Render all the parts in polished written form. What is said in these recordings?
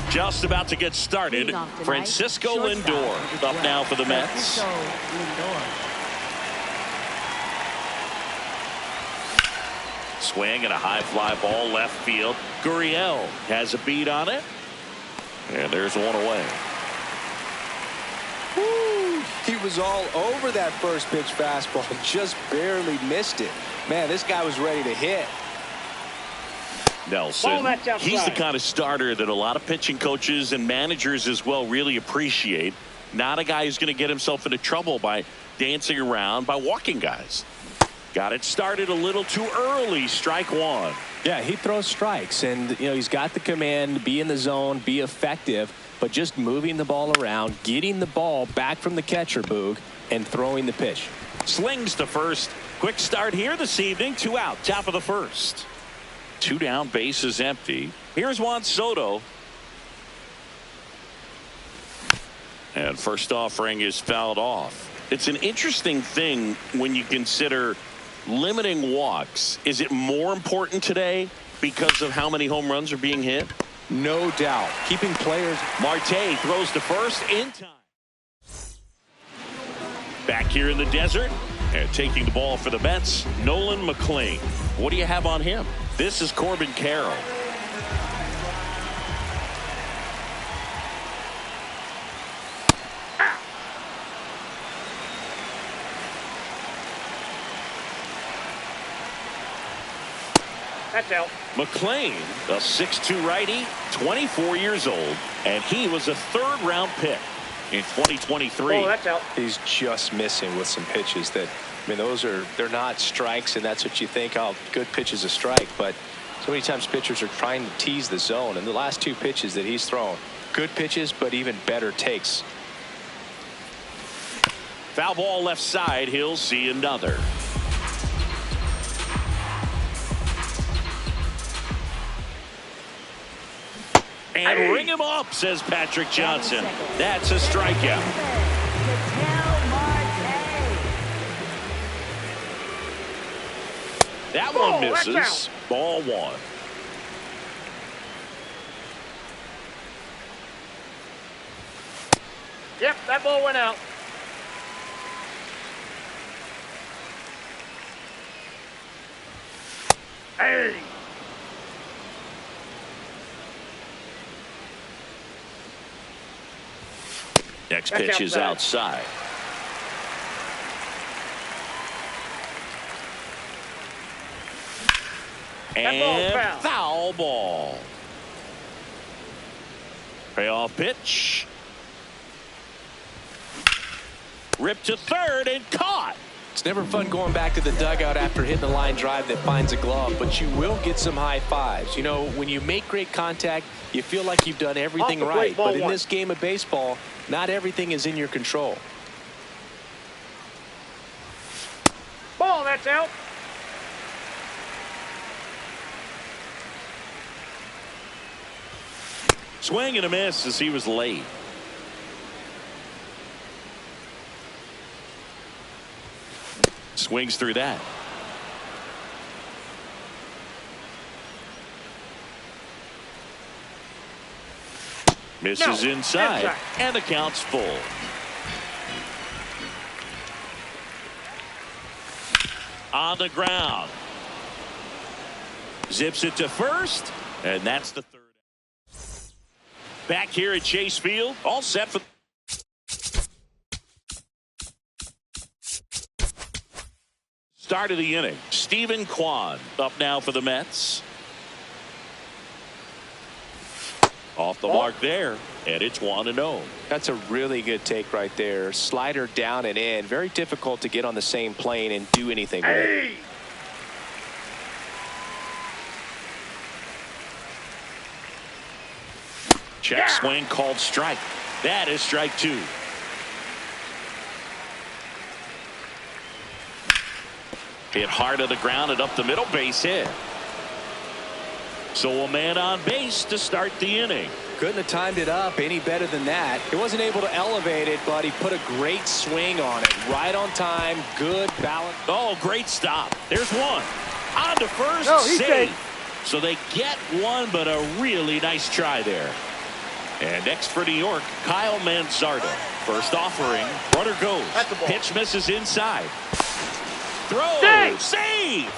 Just about to get started. Francisco Lindor up now for the Mets. Swing and a high fly ball left field. Gurriel has a beat on it. And there's one away. Woo, he was all over that first pitch fastball. Just barely missed it. Man, this guy was ready to hit. Nelson, he's the kind of starter that a lot of pitching coaches and managers as well really appreciate. Not a guy who's going to get himself into trouble by dancing around, by walking guys. Got it started a little too early. Strike one. Yeah, he throws strikes, and he's got the command to be in the zone, be effective, but just moving the ball around, getting the ball back from the catcher, Boog, and throwing the pitch. Slings to first. Quick start here this evening. 2 out, top of the first. 2 down, bases empty. Here's Juan Soto. And first offering is fouled off. It's an interesting thing when you consider limiting walks. Is it more important today because of how many home runs are being hit? No doubt. Keeping players. Marte throws to first in time. Back here in the desert and taking the ball for the Mets, Nolan McLean. What do you have on him? This is Corbin Carroll. That's out. McLean, a 6'2" righty, 24 years old, and he was a 3rd-round pick in 2023. Oh, that's out. He's just missing with some pitches that, they're not strikes, and that's what you think, oh, good pitch is a strike, but so many times pitchers are trying to tease the zone, and the last 2 pitches that he's thrown, good pitches, but even better takes. Foul ball left side. He'll see another. And ring him up, says Patrick Johnson. That's a strikeout. That Ball, one that's misses. out. Ball one. Yep, that ball went out. Hey. Next That's pitch is outside. outside. That ball's And foul. foul ball. Payoff pitch. Ripped to third and caught. It's never fun going back to the dugout after hitting a line drive that finds a glove, but you will get some high fives. You know, when you make great contact, you feel like you've done everything Off the plate, right. ball But in one. this game of baseball, not everything is in your control. Ball, that's out. Swing and a miss as he was late. Swings through that. Misses No, inside. inside. And the count's full. On the ground. Zips it to first. And that's the third. Back here at Chase Field. All set for start of the inning. Stephen Kwan up now for the Mets. Off the mark there, and it's 1-0. That's a really good take right there. Slider down and in. Very difficult to get on the same plane and do anything with it. Hey. Check Yeah. swing called strike. That is strike two. Hit hard to the ground and up the middle, base hit. So a man on base to start the inning. Couldn't have timed it up any better than that. He wasn't able to elevate it, but he put a great swing on it. Right on time, good balance. Oh, great stop. There's one. On to first, No, he's safe. safe. So they get one, but a really nice try there. And next for New York, Kyle Manzardo. First offering, runner goes. That's the ball. Pitch misses inside. Throw, Save. save.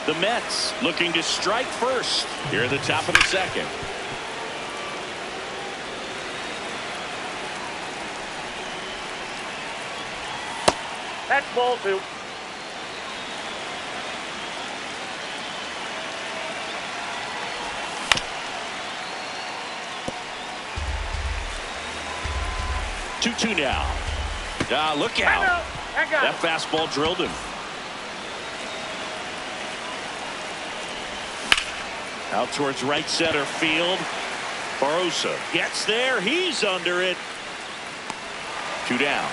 The Mets looking to strike first here at the top of the second. That's ball two. Two now. Look I out. know. I got That it. fastball drilled him. Out towards right center field. Barosa gets there. He's under it. Two down.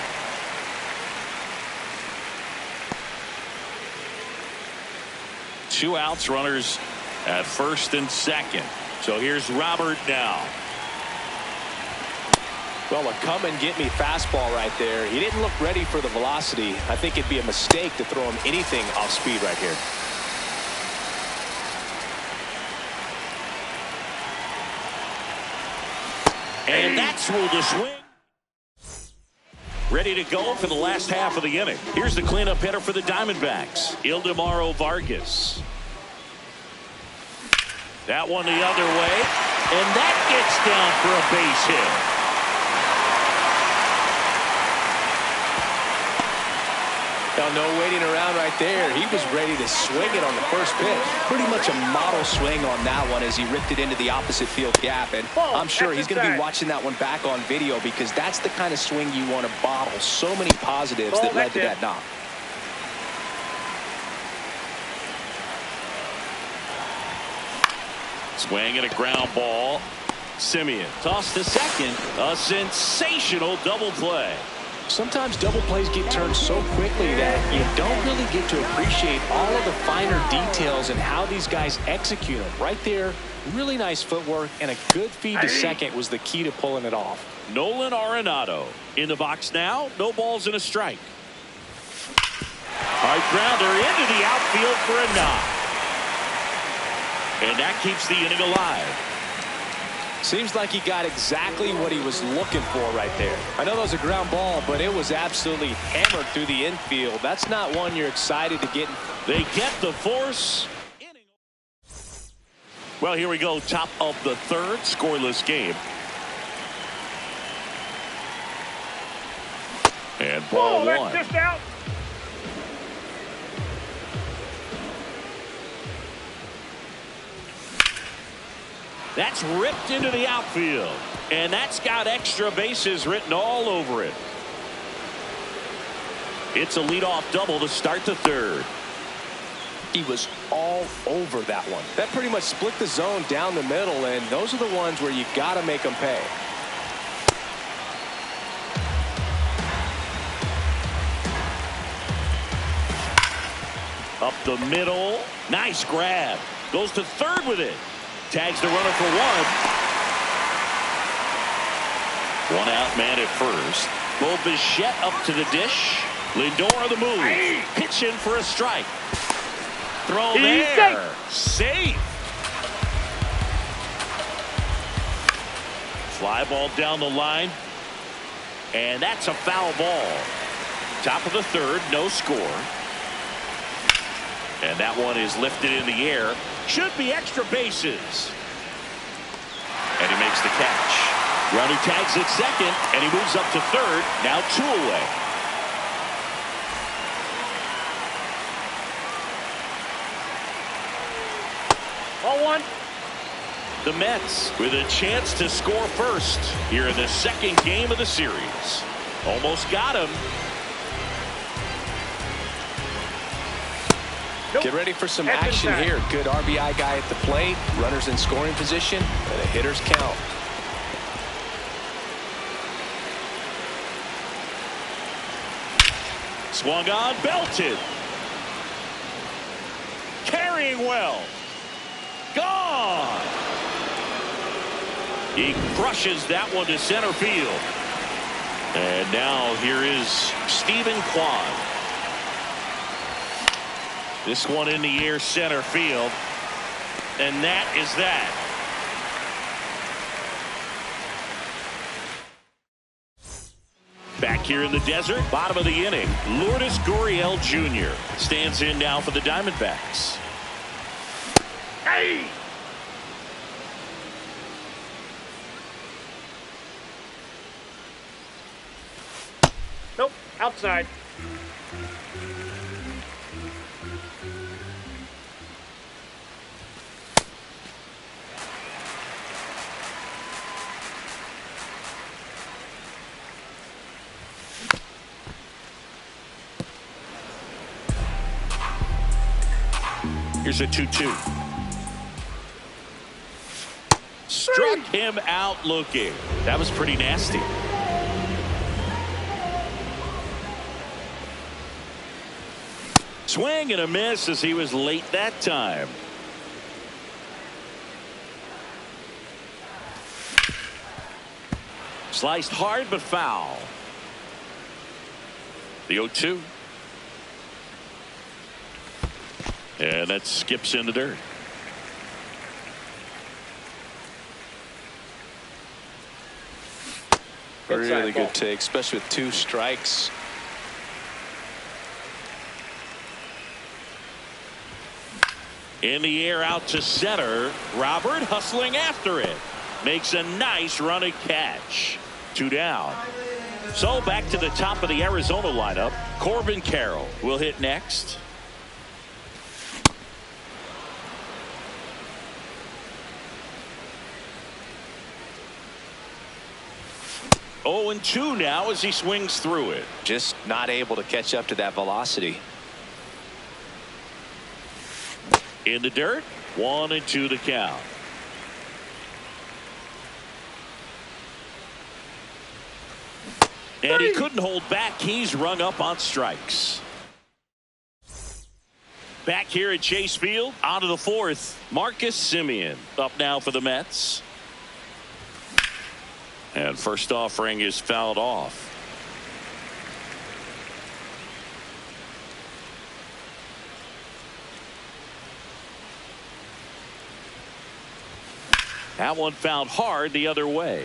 Two outs, runners at first and second. So here's Robert now. Well, a come and get me fastball right there. He didn't look ready for the velocity. I think it'd be a mistake to throw him anything off speed right here. And that's ruled a swing. Ready to go for the last half of the inning. Here's the cleanup hitter for the Diamondbacks, Ildemaro Vargas. That one the other way, and that gets down for a base hit. Now, no waiting around right there. He was ready to swing it on the first pitch. Pretty much a model swing on that one as he ripped it into the opposite field gap. And Ball, I'm sure he's going to be exercise. watching that one back on video because that's the kind of swing you want to bottle. So many positives Ball, that led to that's that knock. Swing and a ground ball. Simeon tossed to second. A sensational double play. Sometimes double plays get turned so quickly that you don't really get to appreciate all of the finer details and how these guys execute them. Right there, really nice footwork and a good feed to second was the key to pulling it off. Nolan Arenado in the box now. No balls and a strike. Hard grounder into the outfield for a knock. And that keeps the inning alive. Seems like he got exactly what he was looking for right there. I know that was a ground ball, but it was absolutely hammered through the infield. That's not one you're excited to get. They get the force. Well, here we go. Top of the third, scoreless game. And ball one. That's just out. That's ripped into the outfield. And that's got extra bases written all over it. It's a leadoff double to start the third. He was all over that one. That pretty much split the zone down the middle, and those are the ones where you got to make them pay. Up the middle. Nice grab. Goes to third with it. Tags the runner for one. One out man at first. Bo Bichette up to the dish. Lindor the move. Pitch in for a strike. Throw there. Safe. Fly ball down the line. And that's a foul ball. Top of the third, no score. And that one is lifted in the air. Should be extra bases. And he makes the catch. Runner tags at second, and he moves up to third. Now 2 away. Ball one. The Mets with a chance to score first here in the second game of the series. Almost got him. Nope. Get ready for some That's action inside. here. Good RBI guy at the plate. Runners in scoring position. And a hitter's count. Swung on, belted. Carrying well. Gone. He crushes that one to center field. And now here is Stephen Kwan. This one in the air, center field. And that is that. Back here in the desert, bottom of the inning, Lourdes Gurriel Jr. stands in now for the Diamondbacks. Hey! Nope, outside. Here's a 2-2. Struck him out looking. That was pretty nasty. Swing and a miss as he was late that time. Sliced hard but foul. The 0-2. And that skips in the dirt. Really good take, especially with 2 strikes. In the air out to center. Robert hustling after it. Makes a nice running catch. 2 down. So back to the top of the Arizona lineup. Corbin Carroll will hit next. Oh, and 2 now as he swings through it. Just not able to catch up to that velocity. In the dirt. 1-2 the count. And he couldn't hold back. He's rung up on strikes. Back here at Chase Field, on to the 4th. Marcus Semien up now for the Mets. And first offering is fouled off. That one fouled hard the other way.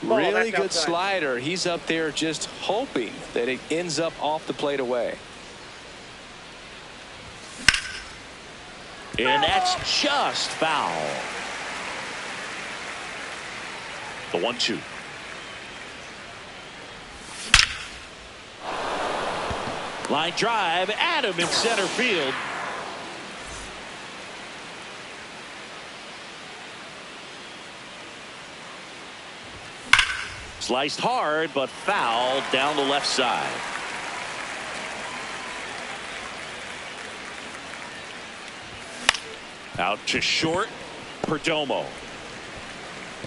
Really good outside. slider. He's up there just hoping that it ends up off the plate away. And that's just foul. The 1-2. Line drive, Adam in center field. Sliced hard, but fouled down the left side. Out to short, Perdomo.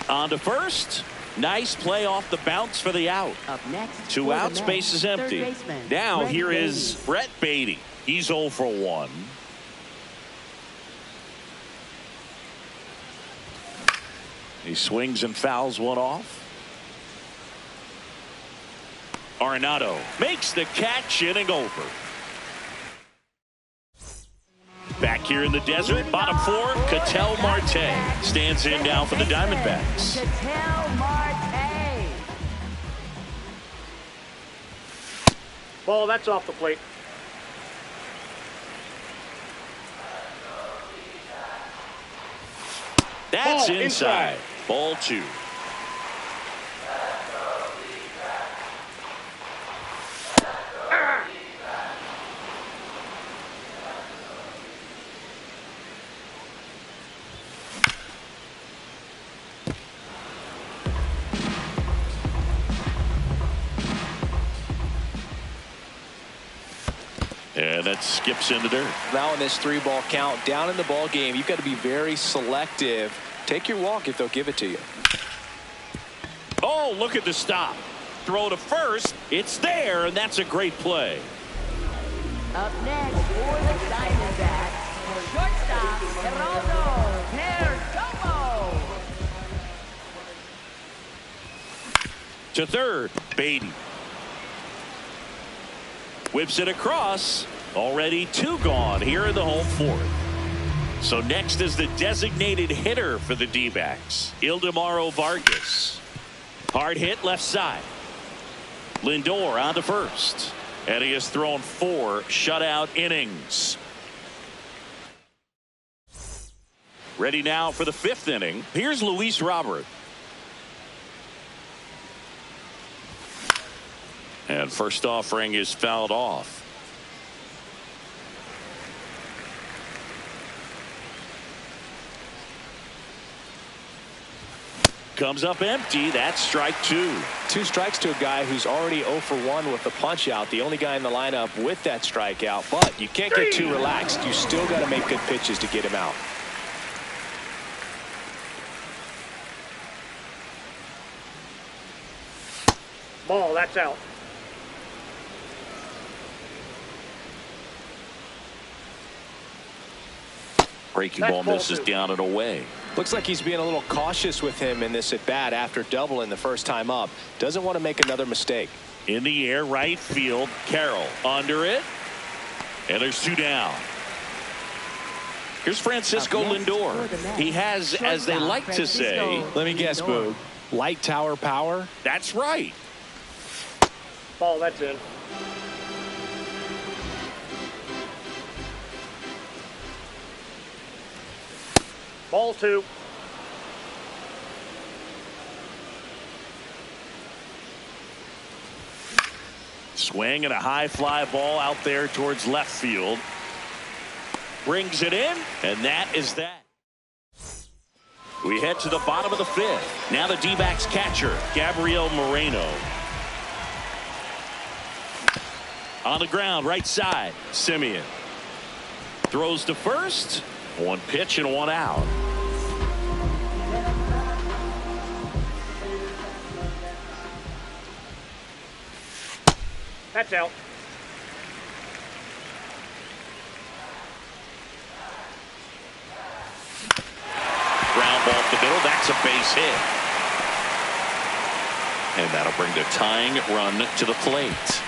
On to first. Nice play off the bounce for the out. Up next, Two outs, base is empty. baseman, Now Brett here is Baty. Brett Baty. He's 0 for 1. He swings and fouls one off. Arenado makes the catch, inning over. Back here in the desert, bottom 4, Ketel Marte stands in now for the Diamondbacks. Ketel Marte. Ball, that's off the plate. That's Ball inside. inside. Ball 2. And that skips into dirt. Now in this 3-ball count, down in the ball game, you've got to be very selective. Take your walk if they'll give it to you. Oh, look at the stop. Throw to first. It's there, and that's a great play. Up next for the Diamondbacks, shortstop Geraldo Perdomo. To third, Baty. Whips it across. Already 2 gone here in the home 4th. So next is the designated hitter for the D-backs, Ildemaro Vargas. Hard hit left side. Lindor on to first. And he has thrown 4 shutout innings. Ready now for the 5th inning. Here's Luis Robert. And first offering is fouled off. Comes up empty. That's strike 2. 2 strikes to a guy who's already 0 for 1 with the punch out. The only guy in the lineup with that strikeout. But you can't get too relaxed. You still got to make good pitches to get him out. Ball, that's out. Breaking That's ball ball misses 2. down and away. Looks like he's being a little cautious with him in this at bat after doubling the first time up. Doesn't want to make another mistake. In the air, right field. Carroll under it. And there's 2 down. Here's Francisco Up next Lindor. for the Mets, He has, as they shortstop like to say, Francisco Let me guess, Lindor. Boog. Light tower power. that's right. Ball, that's in. Ball 2. Swing and a high fly ball out there towards left field. Brings it in, and that is that. We head to the bottom of the 5th. Now the D-backs catcher, Gabriel Moreno. On the ground, right side, Simeon. Throws to first. 1 pitch and 1 out. That's out. Ground ball up the middle. That's a base hit. And that'll bring the tying run to the plate.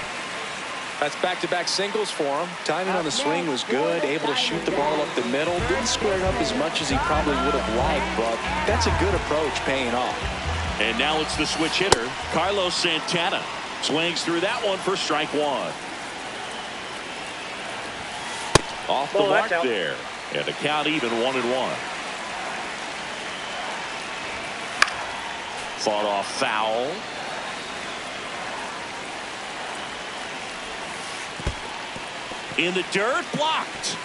That's back-to-back singles for him. Timing on the swing was good, able to shoot the ball up the middle. Didn't square it up as much as he probably would have liked, but that's a good approach paying off. And now it's the switch hitter, Carlos Santana. Swings through that one for strike one. Off the mark there. And the count even 1-1. Fought off foul. In the dirt, blocked.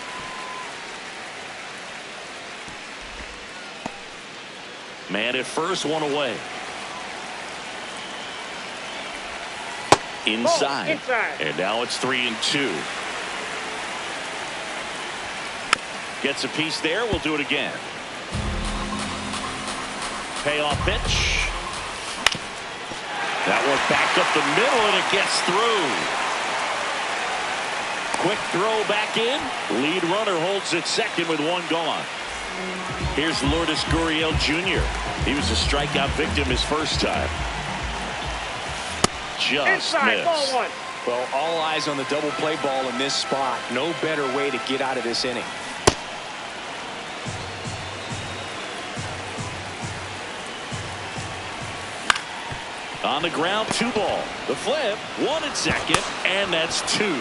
Man at first, one away. Inside. And now it's 3-2. Gets a piece there. We'll do it again. Payoff pitch. That one back up the middle, and it gets through. Quick throw back in. Lead runner holds it second with one gone. Here's Lourdes Gurriel Jr. He was a strikeout victim his first time. Just inside, missed. ball one. Well, all eyes on the double play ball in this spot. No better way to get out of this inning. On the ground, 2 ball. The flip, 1 at second, and that's 2.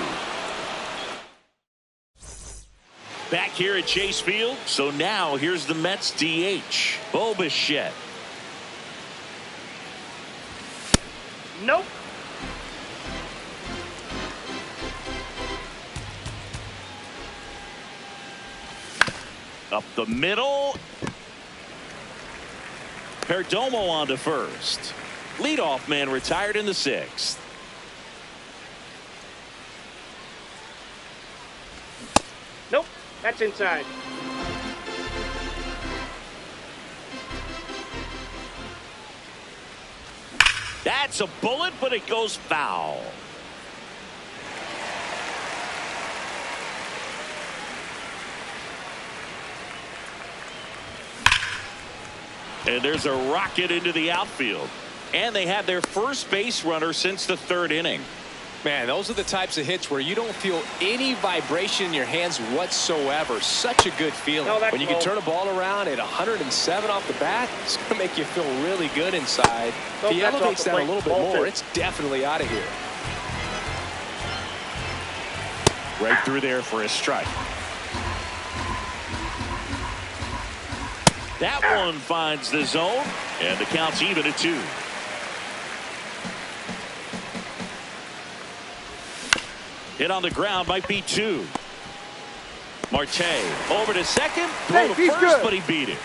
Back here at Chase Field. So now here's the Mets DH, Bo Bichette. Nope. Up the middle. Perdomo on to first. Leadoff man retired in the 6th. Nope. That's inside. That's a bullet, but it goes foul. And there's a rocket into the outfield. And they had their first base runner since the 3rd inning. Man, those are the types of hits where you don't feel any vibration in your hands whatsoever. Such a good feeling. No, when you can turn a ball around at 107 off the bat, it's going to make you feel really good inside. If he elevates that a little bit more, it's definitely out of here. Right through there for a strike. That one finds the zone, and the count's even at 2. Hit on the ground, might be 2. Marte over to second, throw to first, good. But he beat it.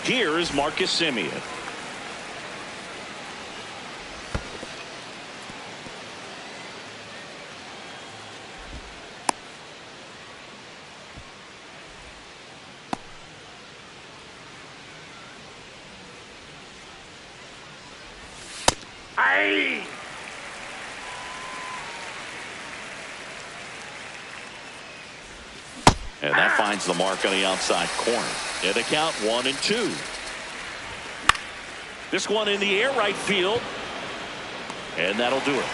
Here is Marcus Semien. Aye. And that finds the mark on the outside corner. And the count 1-2. This one in the air, right field. And that'll do it.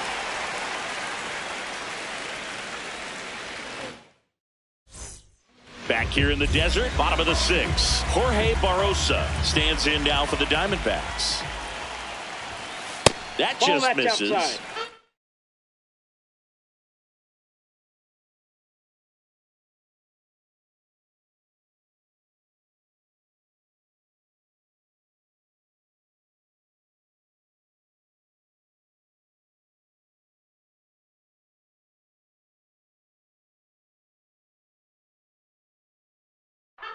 Back here in the desert, bottom of the 6th. Jorge Barrosa stands in now for the Diamondbacks. That just misses. Outside.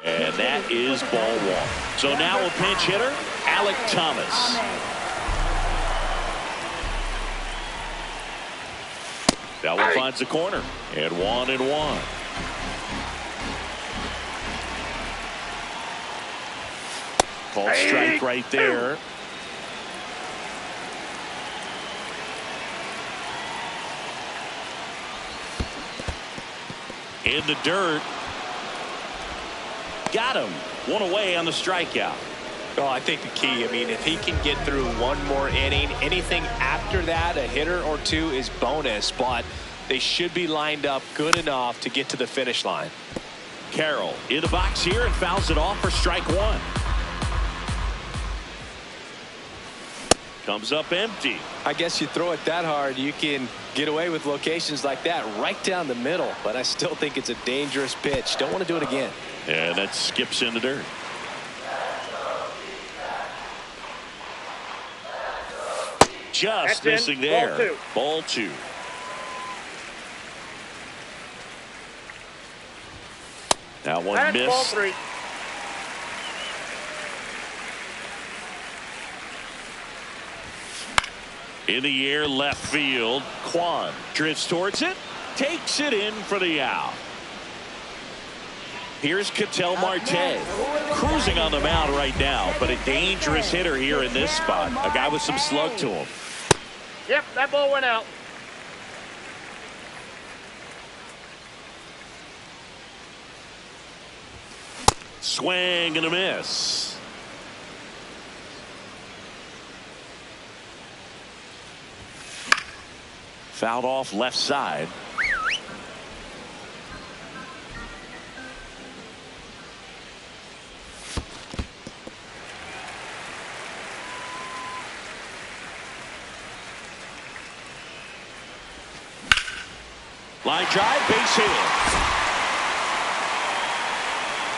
And that is ball 1. So now a pinch hitter, Alek Thomas. That one finds the corner. And 1-1. Called strike right there. In the dirt. Got him. 1 away on the strikeout. Well, I think the key, if he can get through one more inning, anything after that, a hitter or 2 is bonus. But They should be lined up good enough to get to the finish line. Carroll in the box here and fouls it off for strike one. Comes up empty. I guess you throw it that hard, you can get away with locations like that right down the middle. But I still think it's a dangerous pitch. Don't want to do it again. And that skips in the dirt. Just missing there. Ball two. That one missed. Ball three. In the air, left field. Kwan drifts towards it, takes it in for the out. Here's Ketel Marte cruising on the mound right now, but a dangerous hitter here in this spot. A guy with some slug to him. Yep, that ball went out. Swing and a miss. Fouled off left side. Line drive, base hit.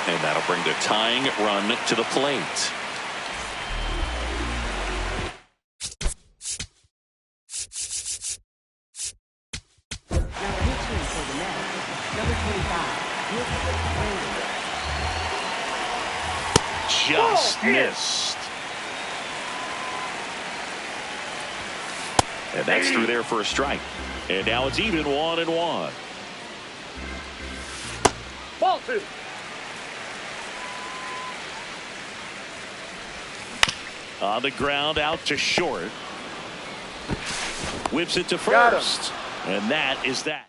And that'll bring the tying run to the plate. Just missed. And that's through there for a strike. And now it's even 1-1. Ball two. On the ground, out to short. Whips it to first. And that is that.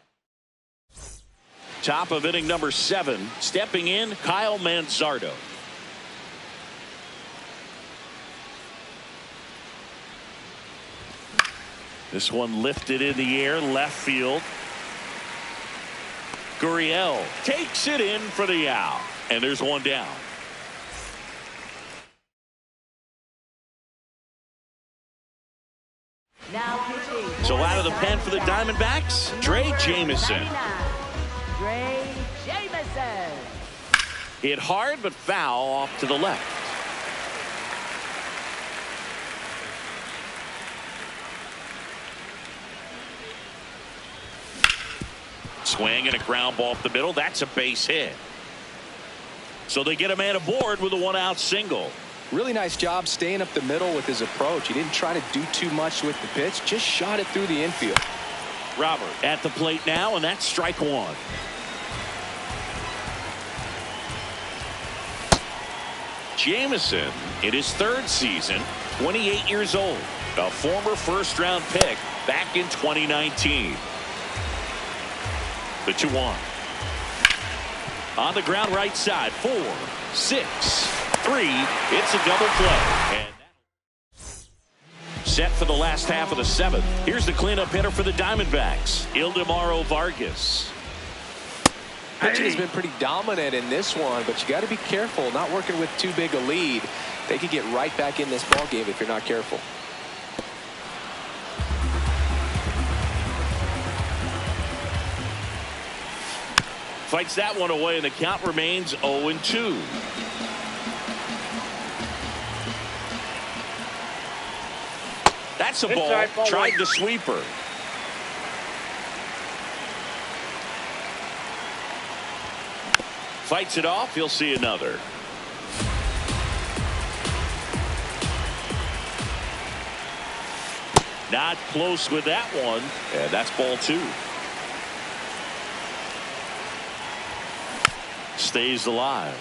Top of inning number 7. Stepping in, Kyle Manzardo. This one lifted in the air, left field. Gurriel takes it in for the out. And there's one down. So out of the pen for the Diamondbacks, Drey Jameson. Drey Jameson. Hit hard but foul off to the left. Swing and a ground ball up the middle. That's a base hit. So they get a man aboard with a 1-out single. Really nice job staying up the middle with his approach. He didn't try to do too much with the pitch, just shot it through the infield. Robert at the plate now, and that's strike one. Jameson in his 3rd season, 28 years old, a former first-round pick back in 2019. The 2-1. On the ground right side, 4, 6, 3. It's a double play. And set for the last half of the 7th. Here's the cleanup hitter for the Diamondbacks, Ildemaro Vargas. Pitching has been pretty dominant in this one, but you got to be careful not working with too big a lead. They could get right back in this ball game if you're not careful. Fights that one away, and the count remains 0-2. That's a ball. Tried the sweeper. Fights it off. He'll see another. Not close with that one. And that's ball 2. Stays alive.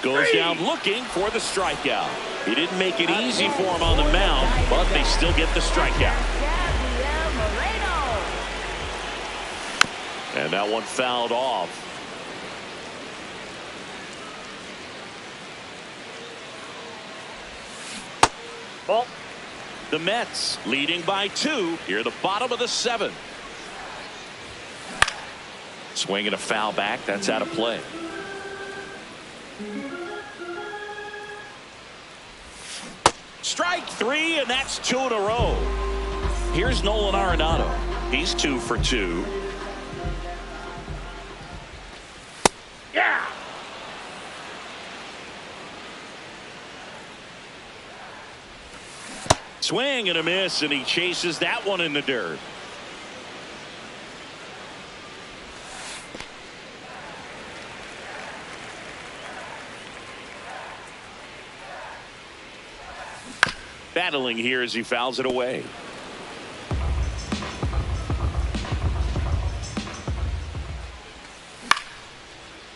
Goes down looking for the strikeout. He didn't make it easy for him on the mound, but they still get the strikeout. And that one fouled off. Ball. The Mets leading by 2 here at the bottom of the 7th. Swing and a foul back. That's out of play. Strike 3, and that's 2 in a row. Here's Nolan Arenado. He's 2 for 2. Yeah. Swing and a miss, and he chases that one in the dirt. Battling here as he fouls it away.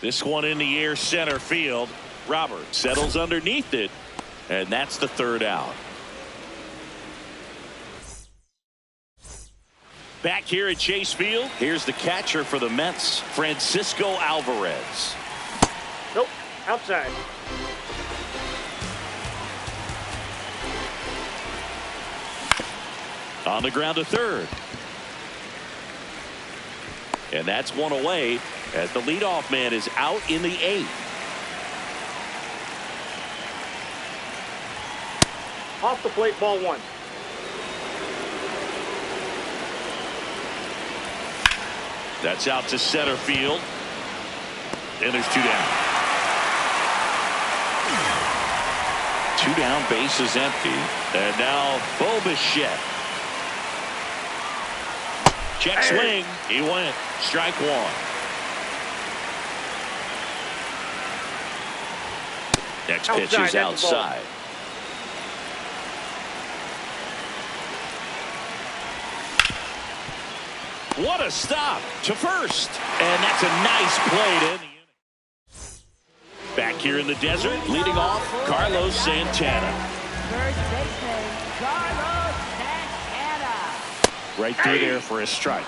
This one in the air, center field. Robert settles underneath it, and that's the 3rd out. Back here at Chase Field, here's the catcher for the Mets, Francisco Alvarez. Nope. Outside. On the ground to 3rd. And that's one away as the leadoff man is out in the 8th. Off the plate, ball 1. That's out to center field. And there's 2 down. 2 down, base is empty. And now Bo Bichette. Check swing. He went. Strike 1. Next pitch is outside. What a stop to first. And that's a nice play to end the inning. Back here in the desert, leading off, Carlos Santana. First baseman, Carlos Santana. Right through there for a strike.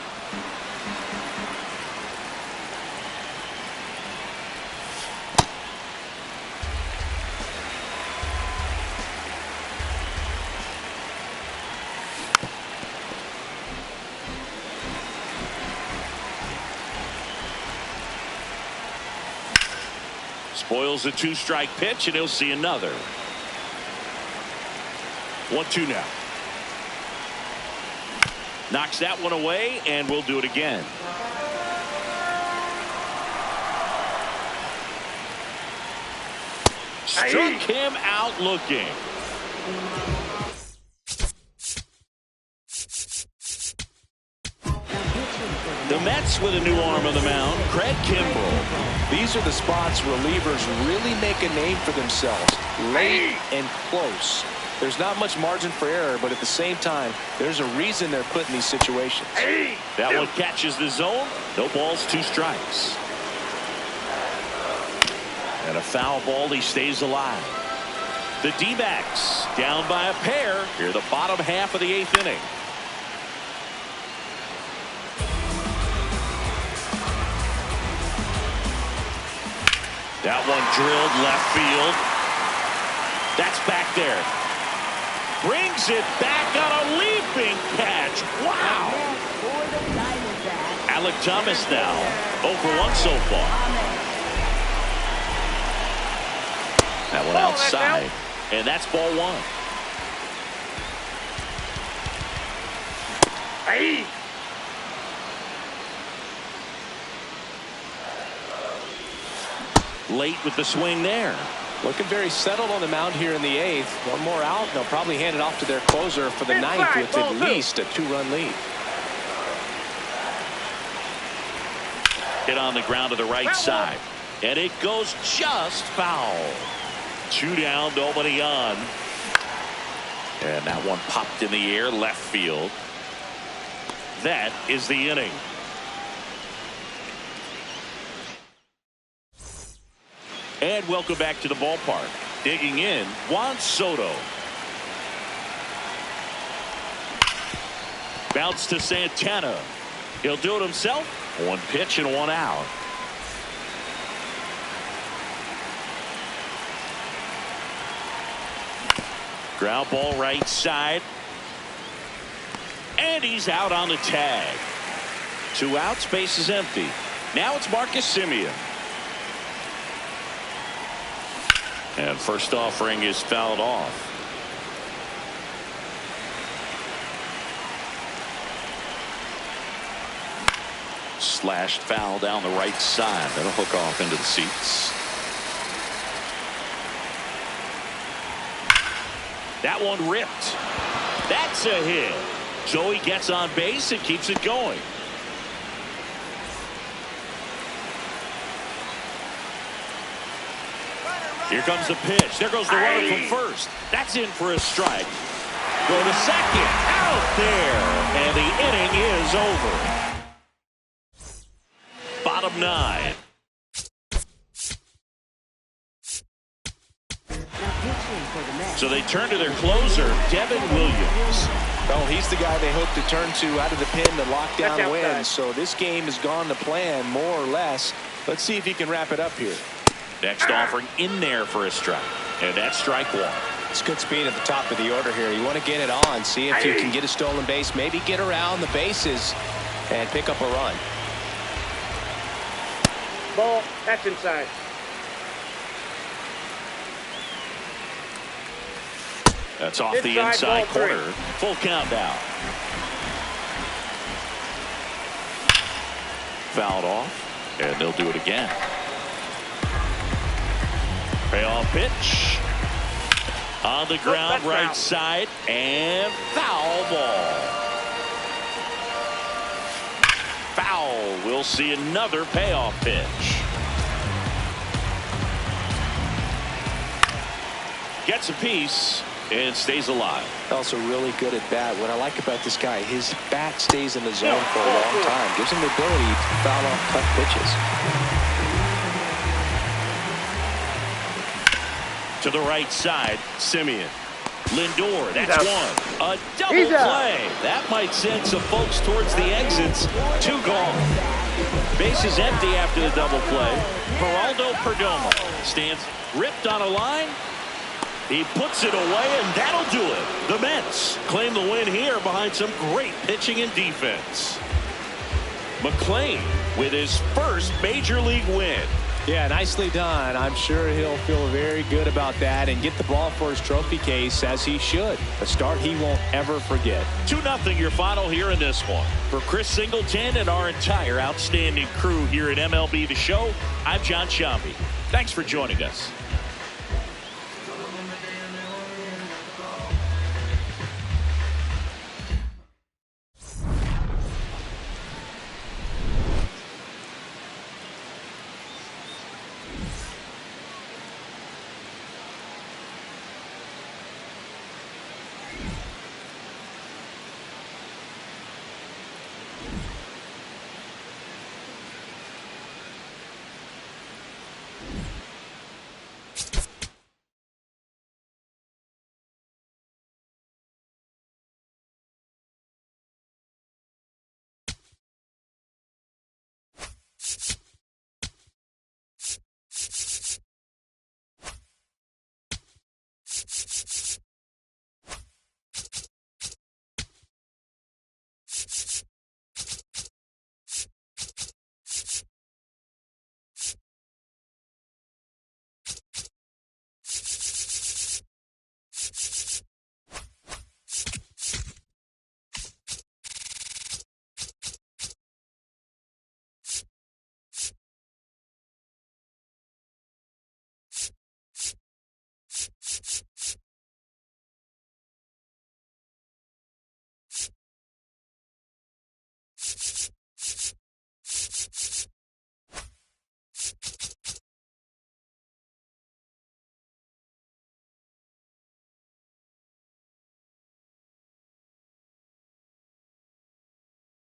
Spoils a 2-strike pitch, and he'll see another. 1-2 now. Knocks that one away, and we'll do it again. Struck him out looking. The Mets with a new arm on the mound, Craig Kimbrel. These are the spots relievers really make a name for themselves. Late and close. There's not much margin for error, but at the same time, there's a reason they're put in these situations. That one catches the zone. No balls, 2 strikes. And a foul ball, he stays alive. The D-backs down by a pair here the bottom half of the 8th inning. That one drilled left field. That's back there. Brings it back on a leaping catch. Wow. Alec Thomas now 0 for 1 so far. That one outside. And that's ball 1. Hey. Late with the swing there. Looking very settled on the mound here in the 8th. One more out. They'll probably hand it off to their closer for the 9th with at least a 2-run lead. Hit on the ground to the right side. And it goes just foul. 2 down, nobody on. And that one popped in the air left field. That is the inning. And welcome back to the ballpark. Digging in, Juan Soto. Bounce to Santana. He'll do it himself. 1 pitch and 1 out. Ground ball right side. And he's out on the tag. 2 outs, base is empty. Now it's Marcus Semien. And first offering is fouled off. Slashed foul down the right side. That'll hook off into the seats. That one ripped. That's a hit. Joey gets on base and keeps it going. Here comes the pitch. There goes the runner from first. That's in for a strike. Go to second. Out there. And the inning is over. Bottom 9. So they turn to their closer, Devin Williams. Well, he's the guy they hope to turn to out of the pen to lock down That's wins. outside. So this game has gone to plan more or less. Let's see if he can wrap it up here. Next offering in there for a strike. And that's strike 1. It's good speed at the top of the order here. You want to get it on, see if you can get a stolen base, maybe get around the bases and pick up a run. Ball. That's inside. That's off the Inside, inside ball 3. corner. Full count now. Fouled off. And they'll do it again. Payoff pitch. On the ground, that's right foul. side. And foul ball. Foul. We'll see another payoff pitch. Gets a piece and stays alive. Also really good at bat. What I like about this guy, his bat stays in the zone for a long time. Gives him the ability to foul off tough pitches. To the right side, Semien. Lindor, that's out. one. A double He's out. play. That might send some folks towards the exits. 2 gone. Base is empty after the double play. Geraldo Perdomo stands ripped on a line. He puts it away, and that'll do it. The Mets claim the win here behind some great pitching and defense. McClain with his first major league win. Yeah, nicely done. I'm sure he'll feel very good about that and get the ball for his trophy case, as he should. A start he won't ever forget. 2-0 your final here in this one. For Chris Singleton and our entire outstanding crew here at MLB The Show, I'm John Sciambi. Thanks for joining us.